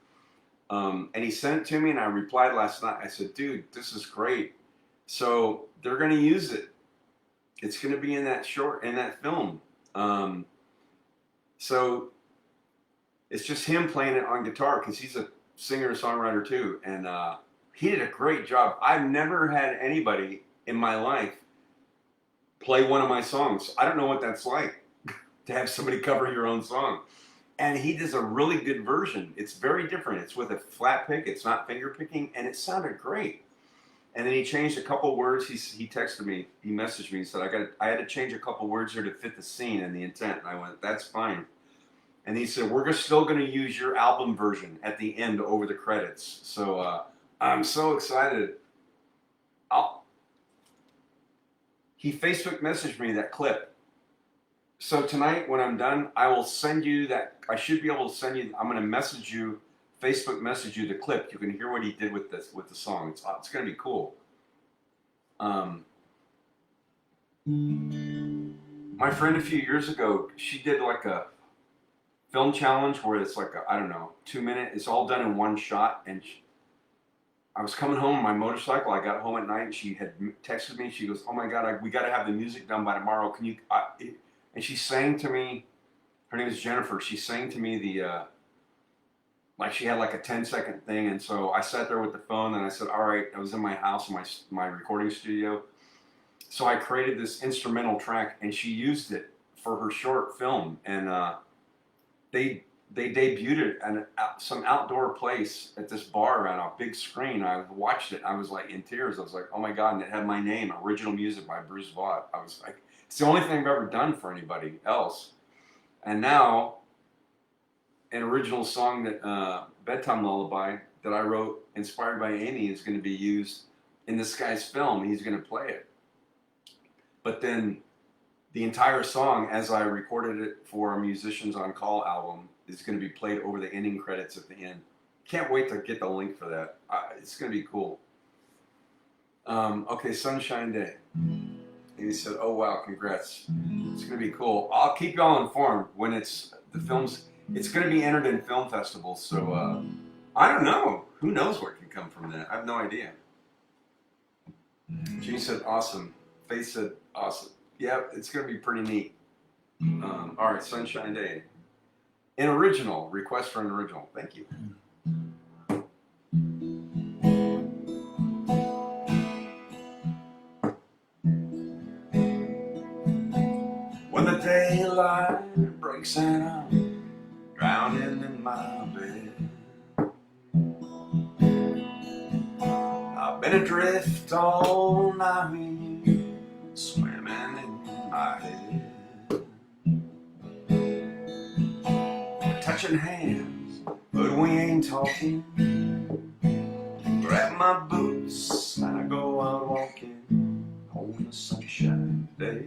Speaker 1: And he sent it to me, and I replied last night. I said, dude, this is great. So they're going to use it. It's going to be in that film. So it's just him playing it on guitar because he's a singer-songwriter too. And he did a great job. I've never had anybody in my life play one of my songs. I don't know what that's like to have somebody cover your own song. And he does a really good version. It's very different. It's with a flat pick. It's not finger picking, and it sounded great. And then he changed a couple words. He texted me. He messaged me and said, I had to change a couple words here to fit the scene and the intent. And I went, that's fine. And he said, we're still going to use your album version at the end over the credits. So I'm so excited. He Facebook messaged me that clip. So tonight when I'm done, I will send you that. I should be able to send you. I'm going to Facebook message you the clip. You can hear what he did with the song. It's going to be cool. My friend a few years ago, she did like a film challenge where it's like I don't know, 2 minute. It's all done in one shot, and I was coming home on my motorcycle. I got home at night, and she had texted me. She goes, "Oh my God, we got to have the music done by tomorrow. Can you?" And she sang to me. Her name is Jennifer. She sang to me like she had like a 10-second thing, and so I sat there with the phone, and I said, "All right." I was in my house, in my recording studio. So I created this instrumental track, and she used it for her short film, and they debuted it at some outdoor place at this bar on a big screen. I watched it. I was like in tears. I was like, "Oh my God!" And it had my name, original music by Bruce Vaught. I was like, it's the only thing I've ever done for anybody else. And now, an original song that bedtime lullaby that I wrote, inspired by Amy, is going to be used in this guy's film. He's going to play it. But then the entire song, as I recorded it for a Musicians on Call album, is going to be played over the ending credits at the end. Can't wait to get the link for that. It's going to be cool. Okay, Sunshine Day. And he said, "Oh wow, congrats. It's going to be cool. I'll keep y'all informed when it's the films. It's going to be entered in film festivals, so I don't know. Who knows what can come from that? I have no idea." Gene said, "Awesome." Faith said, "Awesome." Yeah, it's going to be pretty neat. All right, Sunshine Day. An original, request for an original. Thank you. When the daylight breaks and I'm drowning in my bed, I've been adrift all night, swimming in my head. Touching hands, but we ain't talking. Grab my boots and I go out walking on a sunshine day.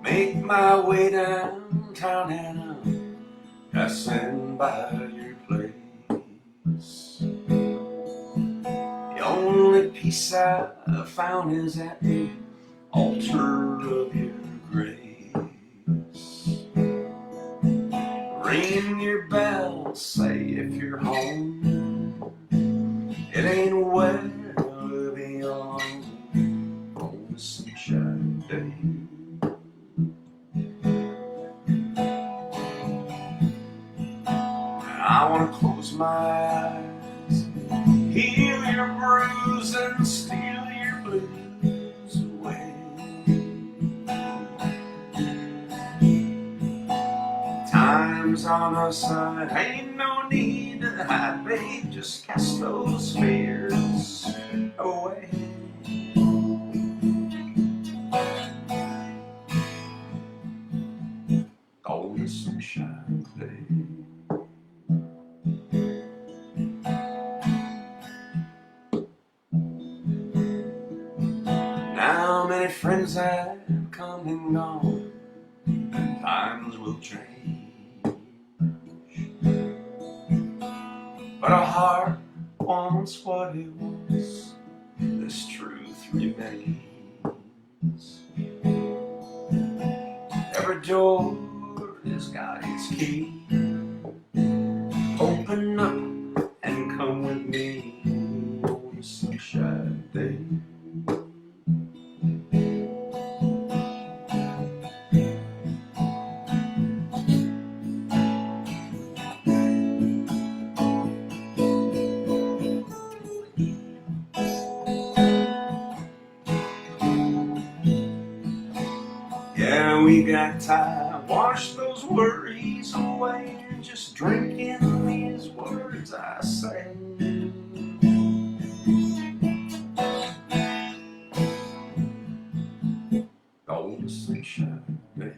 Speaker 1: Make my way downtown and I'm passing by your place. The only peace I found is at the altar of your grace. Ring your bell, say if you're home. It ain't where we'll be on a sunshine day. I wanna close my eyes, heal your bruise and steal your blues away. Time's on our side, ain't no need to hide, babe, just cast those fears away. On a sunshine day. Now many friends have come and gone, and times will change, but our heart wants what it wants. This truth remains. Every door has got its key. Open up and come with me on a sunshine day. Yeah, we got time. Wash those worries away and just drink in these words I say. On a sunshine day.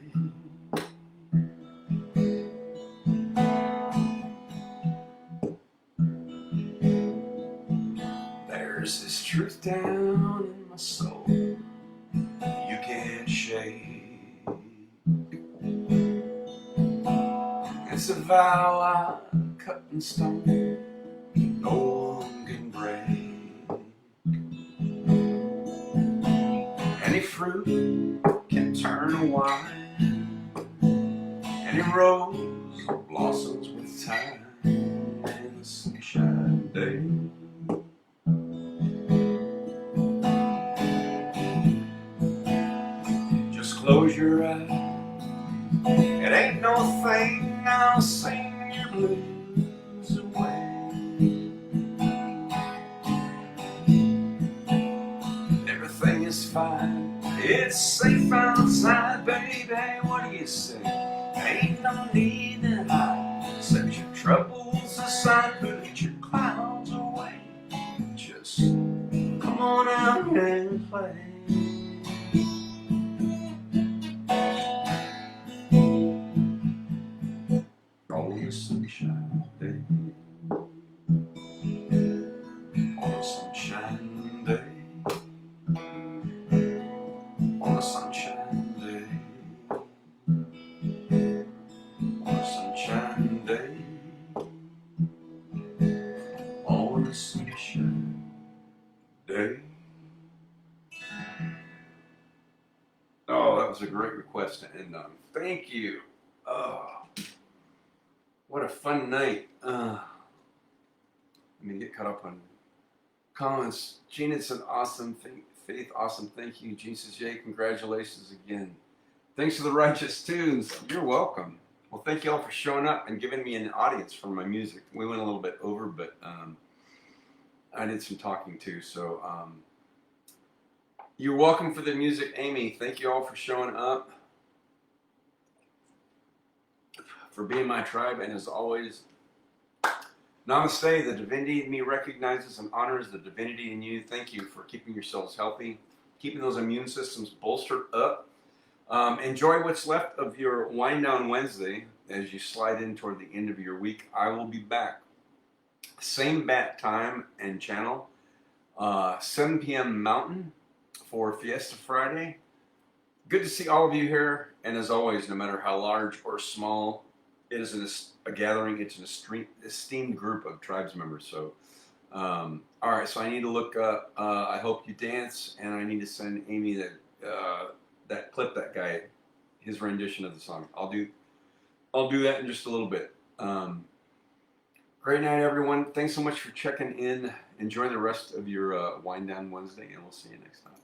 Speaker 1: There's this truth down in my soul you can't shake. It's a vow I cut in stone, no one can break. Any fruit can turn to wine, rose blossoms with time and the sunshine day. Just close your eyes. It ain't no thing, I'll sing your blues away. Everything is fine, it's safe outside, baby. What do you say? Ain't no need to hide. Set your troubles aside, put your clouds away. Just come on out and play. On a sunshine day, on a sunshine day, on a sunshine day, on a sunshine day, on a sunshine day. Oh, that was a great request to end on. Thank you. Oh, what a fun night. Let me get caught up on comments. Gina said, awesome. Faith, awesome. Thank you. Gene says, yay, congratulations again. Thanks for the righteous tunes. You're welcome. Well, thank you all for showing up and giving me an audience for my music. We went a little bit over, but I did some talking too. So you're welcome for the music, Amy. Thank you all for showing up, for being my tribe, and as always, namaste. The divinity in me recognizes and honors the divinity in you. Thank you for keeping yourselves healthy, keeping those immune systems bolstered up. Enjoy what's left of your Wind Down Wednesday as you slide in toward the end of your week. I will be back. Same bat time and channel, 7 p.m. Mountain for Fiesta Friday. Good to see all of you here. And as always, no matter how large or small, it is a gathering. It's an esteemed group of tribes members. So, all right. So I need to look up. I Hope You Dance, and I need to send Amy that clip, that guy, his rendition of the song. I'll do that in just a little bit. Great night, everyone. Thanks so much for checking in. Enjoy the rest of your Wind Down Wednesday, and we'll see you next time.